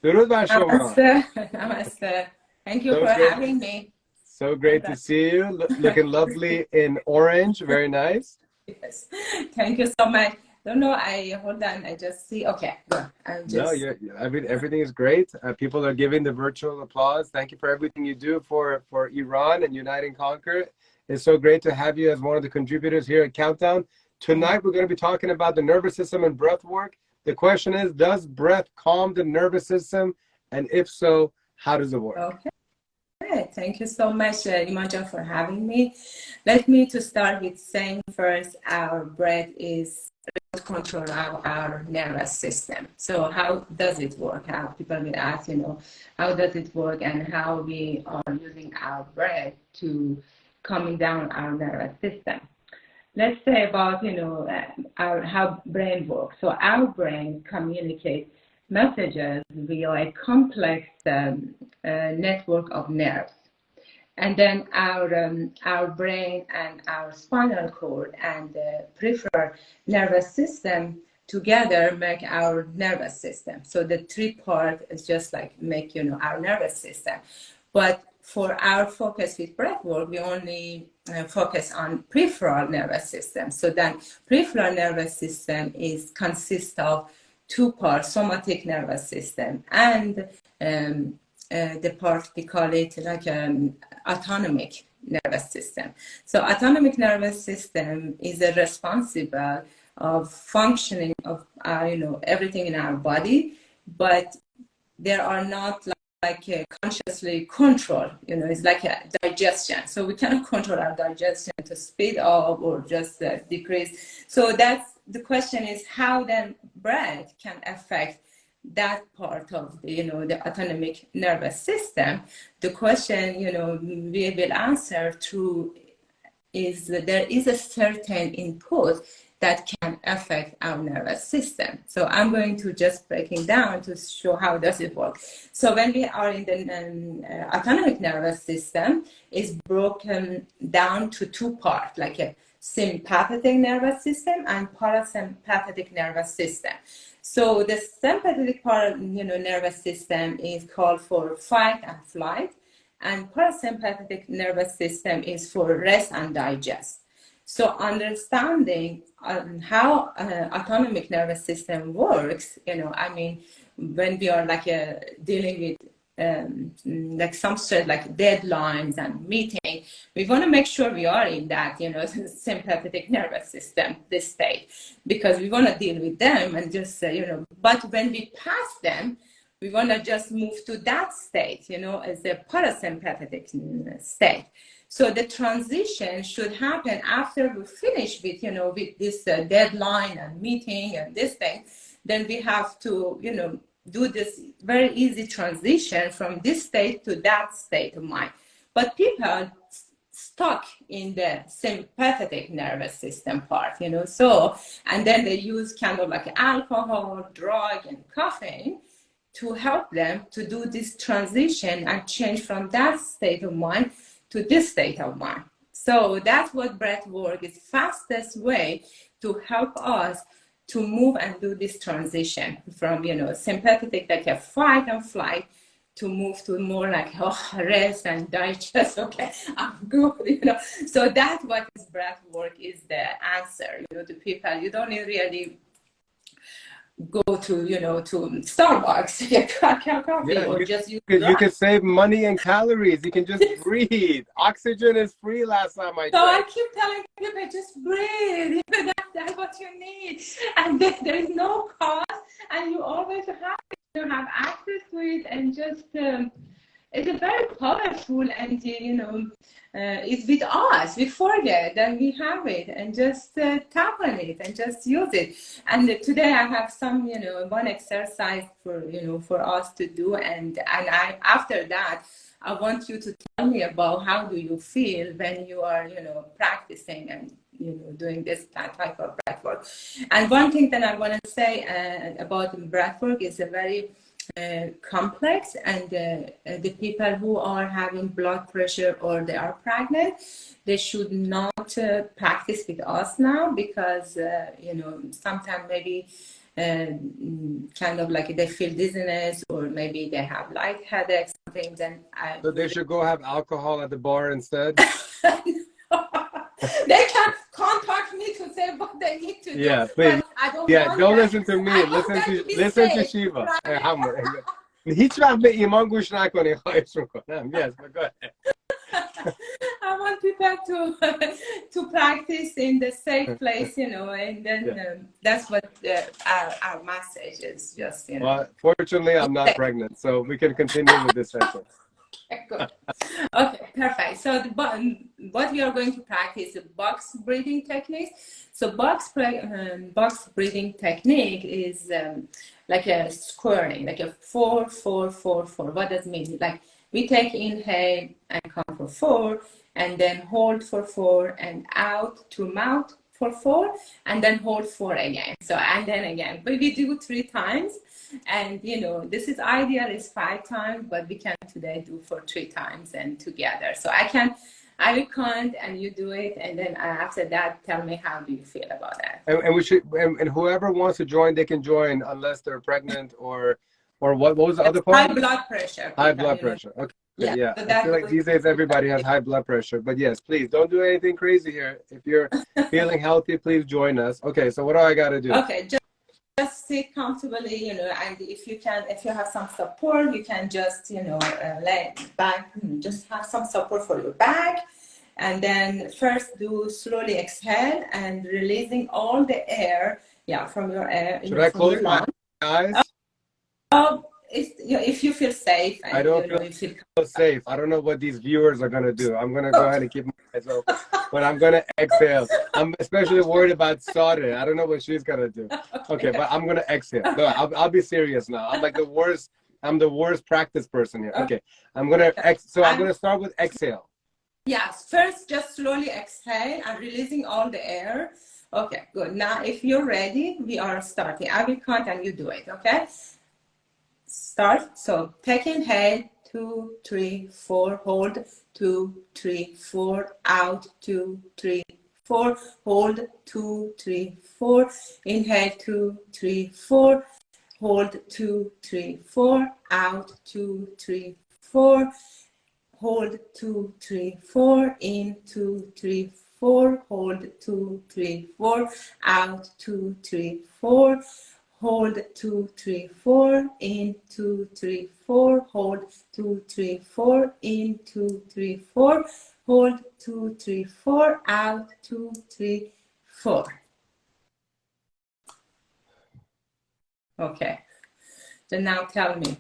Namaste. Thank you for having me. So great to see you. Looking lovely in orange. Very nice. Yes. Thank you so much. Don't know. Hold on. I just see. Okay. Good. No, everything is great. People are giving the virtual applause. Thank you for everything you do for Iran and Unite and Conquer. It's so great to have you as one of the contributors here at Countdown. Tonight, we're going to be talking about the nervous system and breath work. The question is, does breath calm the nervous system? And if so, how does it work? Okay. Thank you so much, Iman, for having me. Let me to start with saying first, our breath is control of our nervous system. So how does it work? How people will ask, how does it work and how we are using our breath to calming down our nervous system. Let's say about, how brain works. So our brain communicates messages via a complex network of nerves. And then our brain and our spinal cord and the peripheral nervous system together make our nervous system. So the three parts is just like make, our nervous system. But for our focus with breath work, we only focus on peripheral nervous system. So then peripheral nervous system consists of two parts, somatic nervous system and the part we call it like autonomic nervous system. So autonomic nervous system is responsible of functioning of everything in our body, but there are not like consciously control, it's like a digestion. So we cannot control our digestion to speed up or just decrease. So that's the question is how then breath can affect that part of the autonomic nervous system. The question we will answer through is that there is a certain input that can affect our nervous system. So I'm going to just break it down to show how does it work. So when we are in the autonomic nervous system, is broken down to two parts, like a sympathetic nervous system and parasympathetic nervous system. So the sympathetic part, nervous system is called for fight and flight, and parasympathetic nervous system is for rest and digest. So understanding how autonomic nervous system works, when we are dealing with like some sort like deadlines and meeting, we want to make sure we are in that, sympathetic nervous system, this state, because we want to deal with them and just, but when we pass them, we want to just move to that state, as a parasympathetic state. So the transition should happen after we finish with, with this deadline and meeting and this thing. Then we have to, do this very easy transition from this state to that state of mind. But people stuck in the sympathetic nervous system part, so, and then they use kind of like alcohol, drug, and caffeine to help them to do this transition and change from that state of mind to this state of mind. So that's what breath work is, fastest way to help us to move and do this transition from, sympathetic, like a fight and flight, to move to more like rest and digest. Okay, I'm good, So that's what is breath work is the answer, to people. You don't really go to, to Starbucks, get coffee, or just use you can save money and calories. You can just breathe. Oxygen is free last time I checked. So I keep telling people, just breathe. That's what you need. And there is no cost, and you always have access to it, and just it's a very powerful, and it's with us. We forget that we have it, and just tap on it and just use it. And today I have some, one exercise for for us to do, and I after that I want you to tell me about how do you feel when you are practicing and doing this type of breath work. And one thing that I want to say about breath work is a very complex, and the people who are having blood pressure or they are pregnant, they should not practice with us now, because sometimes maybe kind of like they feel dizziness, or maybe they have light headaches, something. Then so they should go have alcohol at the bar instead. They can contact me to say what they need to do. Yeah, please. I don't Don't listen to me. Listen to Shiva. هیچ وقت به ایمان گوش نکنی، خواهش میکنم. Yes, but go ahead. I want people to practice in the safe place, and then that's what our message is. Just Well, fortunately, I'm not pregnant, so we can continue with this session. Good. Okay, perfect. So what we are going to practice is box breathing technique. So box breathing technique is like a squaring, like a 4, 4, 4, 4. What does it mean? Like we take inhale and count for 4, and then hold for 4, and out to mouth for 4, and then hold 4 again. So, and then again. But we do 3 times. And this is ideal is 5 times, but we can today do for 3 times and together. So I will count and you do it, and then after that, tell me how do you feel about that. And we should, and whoever wants to join, they can join unless they're pregnant or what was the other part? High blood pressure. High blood pressure. Okay. Yeah. So I feel like these days everybody has high blood pressure, but yes, please don't do anything crazy here. If you're feeling healthy, please join us. Okay. So what do I got to do? Okay. Just sit comfortably, and if you have some support, you can just, lay back, just have some support for your back. And then first do slowly exhale and releasing all the air, from your air. Should I close my eyes? If you feel safe. And, I don't feel safe. I don't know what these viewers are going to do. I'm going to go ahead and keep my eyes open, but I'm going to exhale. I'm especially worried about Sareh. I don't know what she's going to do. Okay, but I'm going to exhale. No, I'll be serious now. I'm like the worst. I'm the worst practice person here. Okay, I'm going to I'm going to start with exhale. Yes, first just slowly exhale and releasing all the air. Okay, good. Now, if you're ready, we are starting. I will count and you do it, okay? Start. So take inhale, 2, 3, 4, hold, 2, 3, 4, out, 2, 3, 4, hold, 2, 3, 4, inhale, 2, 3, 4, hold, 2, 3, 4, out, 2, 3, 4, hold, 2, 3, 4, in, 2, 3, 4, hold, 2, 3, 4, out, 2, 3, 4, hold, 2, 3, 4, in, 2, 3, 4, hold, 2, 3, 4, in, 2, 3, 4, hold, 2, 3, 4, out, 2, 3, 4. Okay, so now tell me.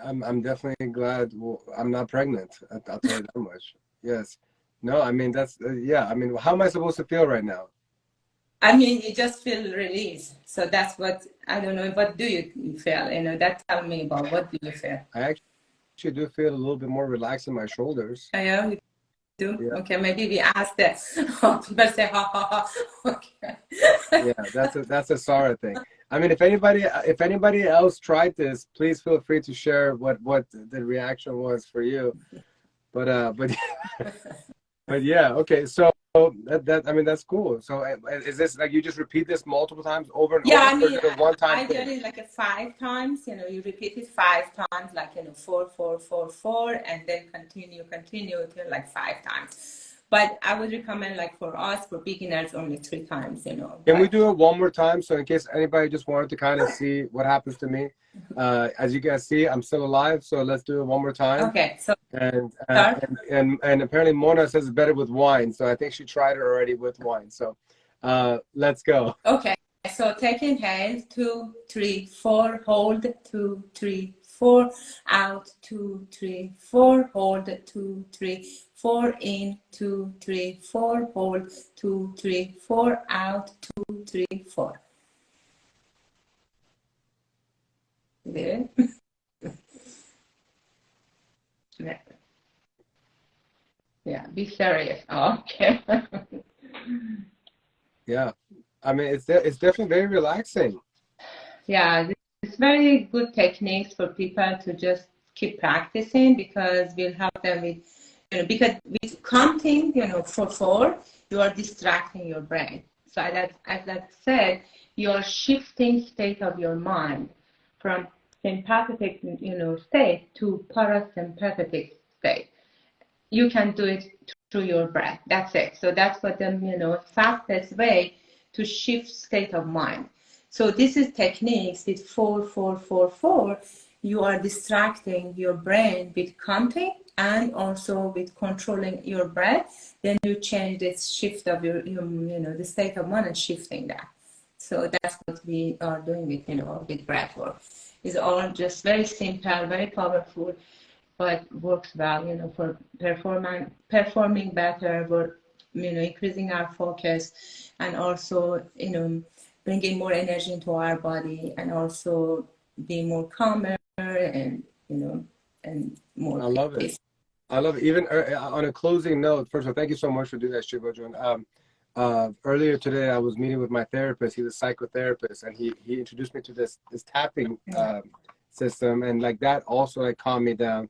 I'm definitely glad I'm not pregnant. I'll tell you that much. Yes. No, I mean, that's, yeah. I mean, how am I supposed to feel right now? I mean, you just feel release. So that's what, I don't know, what do you feel? You know, that tell me about what do you feel? I actually do feel a little bit more relaxed in my shoulders. Yeah, you do? Yeah. Okay, maybe we ask that. People say, ha, ha, ha. Okay. Yeah, that's a Sareh thing. I mean, if anybody else tried this, please feel free to share what the reaction was for you. But but yeah, okay. So that I mean, that's cool. So is this like you just repeat this multiple times over and Yeah, over? I mean, or is it a one-time I thing? did it like 5 times, you know, you repeat it 5 times, like, you know, 4, 4, 4, 4, and then continue till like 5 times. But I would recommend, like, for us, for beginners, only 3 times, you know. Can we do it one more time? So in case anybody just wanted to kind of see what happens to me, as you guys see, I'm still alive. So let's do it one more time. Okay, so And start. and apparently Mona says it's better with wine. So I think she tried it already with wine. So let's go. Okay, so take inhale, 2, 3, 4, hold, 2, 3, 4, out, 2, 3, 4, hold, 2, 3, 4, in, 2, 3, 4, hold, 2, 3, 4, out, 2, 3, 4. Good. Yeah, be serious. Okay. Yeah, I mean it's definitely very relaxing. Yeah, it's very good techniques for people to just keep practicing because we'll help them with, you know, because with counting, you know, for 4, you are distracting your brain. So as I said, you are shifting state of your mind from sympathetic, you know, state to parasympathetic state. You can do it through your breath. That's it. So that's what the, you know, fastest way to shift state of mind. So this is techniques with 4, 4, 4, 4. You are distracting your brain with counting and also with controlling your breath. Then you change the shift of your you know, the state of mind and shifting that. So that's what we are doing with, you know, with breath work. It's all just very simple, very powerful, but works well, you know, for performing better, for, you know, increasing our focus, and also, you know, bringing more energy into our body, and also being more calmer, and, you know, and more. I love it. I love it. Even on a closing note, first of all, thank you so much for doing that, Shiva. Earlier today, I was meeting with my therapist. He's a psychotherapist, and he introduced me to this tapping system, and like that also like calmed me down.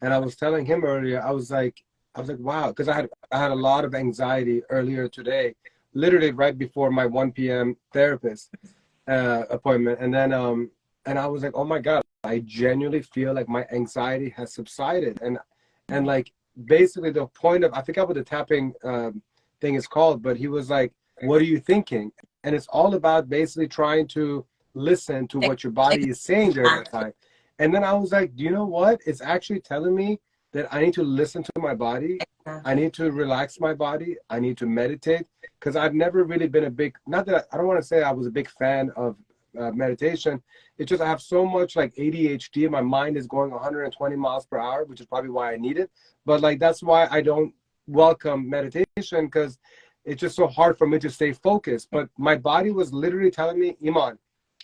And I was telling him earlier, I was like, wow, because I had a lot of anxiety earlier today, literally right before my 1 p.m. therapist appointment, and then and I was like, oh my God, I genuinely feel like my anxiety has subsided, and like basically the point of, I forgot what the tapping thing is called, but he was like, what are you thinking? And it's all about basically trying to listen to what your body is saying during that time. And then I was like, do you know what? It's actually telling me that I need to listen to my body. I need to relax my body. I need to meditate, because I've never really been a big, not that I don't want to say I was a big fan of meditation. It's just I have so much like ADHD. My mind is going 120 miles per hour, which is probably why I need it. But like, that's why I don't welcome meditation, because it's just so hard for me to stay focused. But my body was literally telling me, Iman,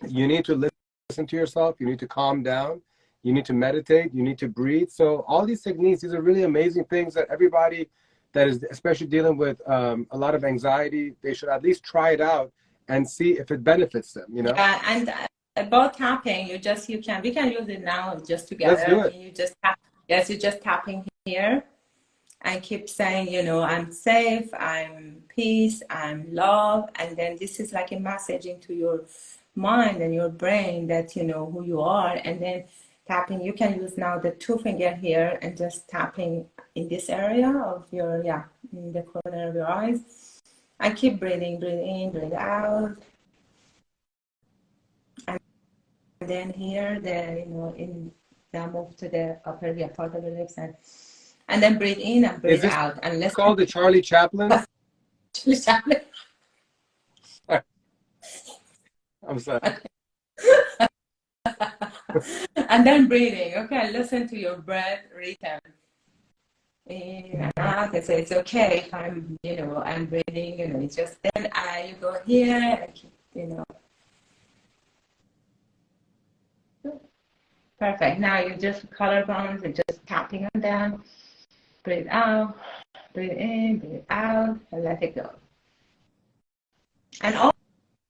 you need to listen to yourself. You need to calm down. you need to meditate, you need to breathe. So all these techniques, these are really amazing things that everybody that is especially dealing with a lot of anxiety, they should at least try it out and see if it benefits them, you know? Yeah, and about tapping, we can use it now just together. Let's do it. You just tap, yes, you're just tapping here and keep saying, you know, I'm safe, I'm peace, I'm love. And then this is like a message into your mind and your brain that you know who you are. And then tapping, you can use now the 2 finger here and just tapping in this area of your, in the corner of your eyes. And keep breathing, breathe in, breathe out. And then here, now move to the upper part of the lips and then breathe in and breathe out. And let's call the Charlie Chaplin. Charlie Chaplin. I'm sorry. And then breathing. Okay, listen to your breath rhythm. In and out. So it's okay if I'm breathing. It's just then you go here and keep, Perfect. Now you just collarbones and just tapping on them. Breathe out, breathe in, breathe out, and let it go. And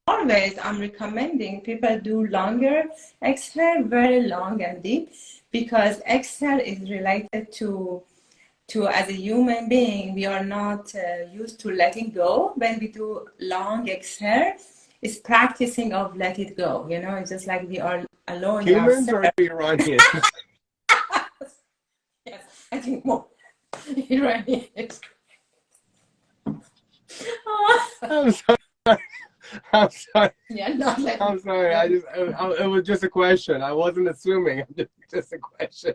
always, I'm recommending people do longer exhale, very long and deep, because exhale is related to as a human being, we are not used to letting go. When we do long exhale, it's practicing of let it go. It's just like we are allowing Humans ourselves. or Iranians? Yes, I think more Iranians. I'm sorry. I'm sorry. Yeah, not letting I'm sorry. It was just a question. I wasn't assuming. Just a question.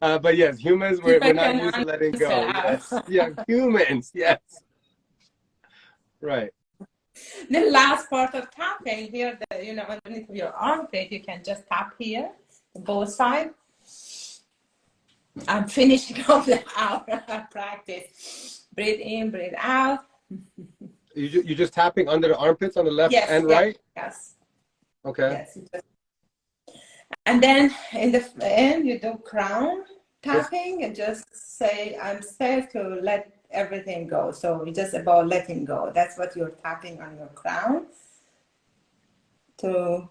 But yes, humans, we're not used to letting go. Yes. Yeah, humans. Yes. Right. The last part of tapping here, underneath your armpit, you can just tap here, both sides. I'm finishing off our practice. Breathe in, breathe out. You're just tapping under the armpits on the left and right? Yes. Okay. Yes. And then in the end, you do crown tapping and just say, I'm safe to let everything go. So it's just about letting go. That's what you're tapping on your crown, to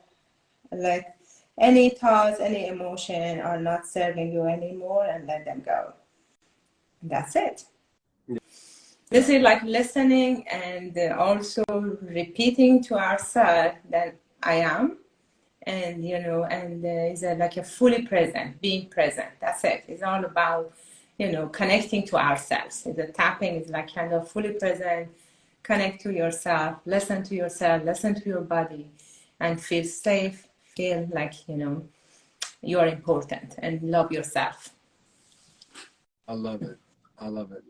let any thoughts, any emotion are not serving you anymore, and let them go. That's it. Yeah. This is like listening and also repeating to ourselves that I am. And it's like a fully present, being present. That's it. It's all about connecting to ourselves. The tapping is like kind of fully present. Connect to yourself, listen to your body, and feel safe. Feel like you are important and love yourself. I love it.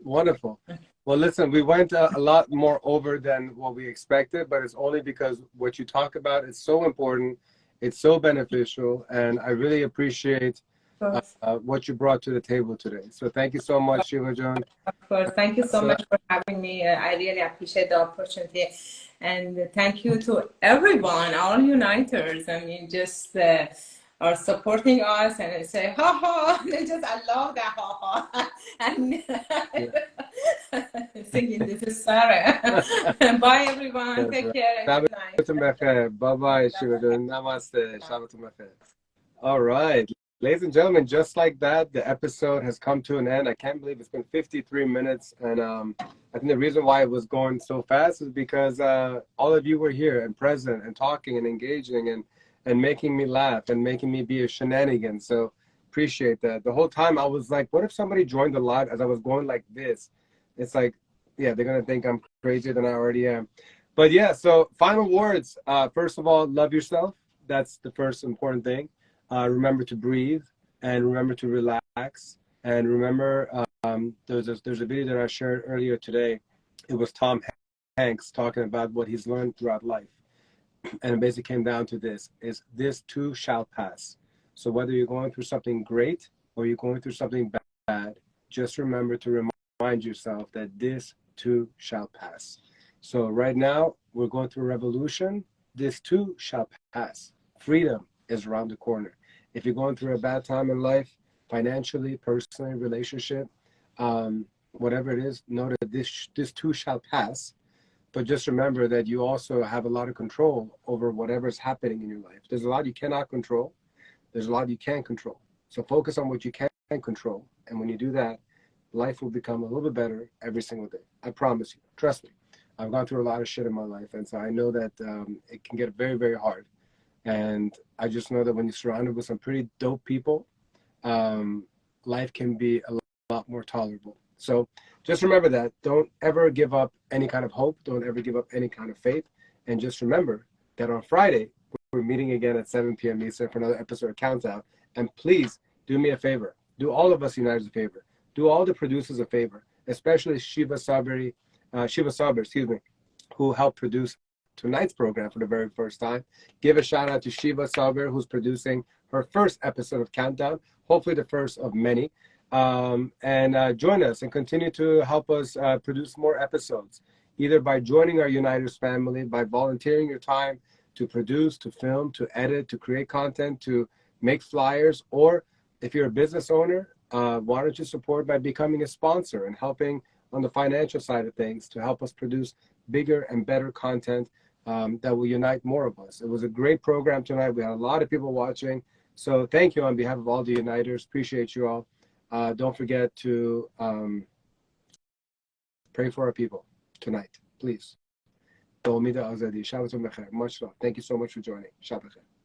Wonderful. Well, listen, we went a lot more over than what we expected, but it's only because what you talk about is so important. It's so beneficial, and I really appreciate what you brought to the table today. So thank you so much, Shiva Jan. Of course. Thank you so much for having me. I really appreciate the opportunity. And thank you to everyone, all uniters. I mean, just are supporting us and say, ha ha. I love that ha ha. And singing, this is Sareh. Bye, everyone. Take care. And good night. Bye-bye, Shiva Jan. Namaste. Shabbat All right. Ladies and gentlemen, just like that, the episode has come to an end. I can't believe it's been 53 minutes. And I think the reason why it was going so fast is because all of you were here and present and talking and engaging and making me laugh and making me be a shenanigan. So appreciate that. The whole time I was like, what if somebody joined the live as I was going like this? It's like, yeah, they're going to think I'm crazier than I already am. But yeah, so final words. First of all, love yourself. That's the first important thing. Remember to breathe and remember to relax. And remember, there's a video that I shared earlier today. It was Tom Hanks talking about what he's learned throughout life. And it basically came down to this too shall pass. So whether you're going through something great or you're going through something bad, just remember to remind yourself that this too shall pass. So right now, we're going through a revolution. This too shall pass. Freedom is around the corner. If you're going through a bad time in life, financially, personally, relationship, whatever it is, know that this too shall pass. But just remember that you also have a lot of control over whatever's happening in your life. There's a lot you cannot control. There's a lot you can control. So focus on what you can control. And when you do that, life will become a little bit better every single day. I promise you. Trust me. I've gone through a lot of shit in my life. And so I know that it can get very, very hard. And I just know that when you're surrounded with some pretty dope people, life can be a lot more tolerable. So just remember that. Don't ever give up any kind of hope. Don't ever give up any kind of faith. And just remember that on Friday, we're meeting again at 7 p.m. Eastern for another episode of Countdown. And please do me a favor. Do all of us Uniteds a favor. Do all the producers a favor, especially Shiva Saber, who helped produce tonight's program for the very first time. Give a shout out to Shiva Saber, who's producing her first episode of Countdown, hopefully the first of many. And join us and continue to help us produce more episodes, either by joining our Uniteds family, by volunteering your time to produce, to film, to edit, to create content, to make flyers, or if you're a business owner, why don't you support by becoming a sponsor and helping on the financial side of things to help us produce bigger and better content that will unite more of us. It was a great program tonight. We had a lot of people watching. So thank you on behalf of all the Uniters. Appreciate you all. Don't forget to pray for our people tonight, please. Omide, azadi. Shabbat shalom. Much love. Thank you so much for joining. Shabbat shalom.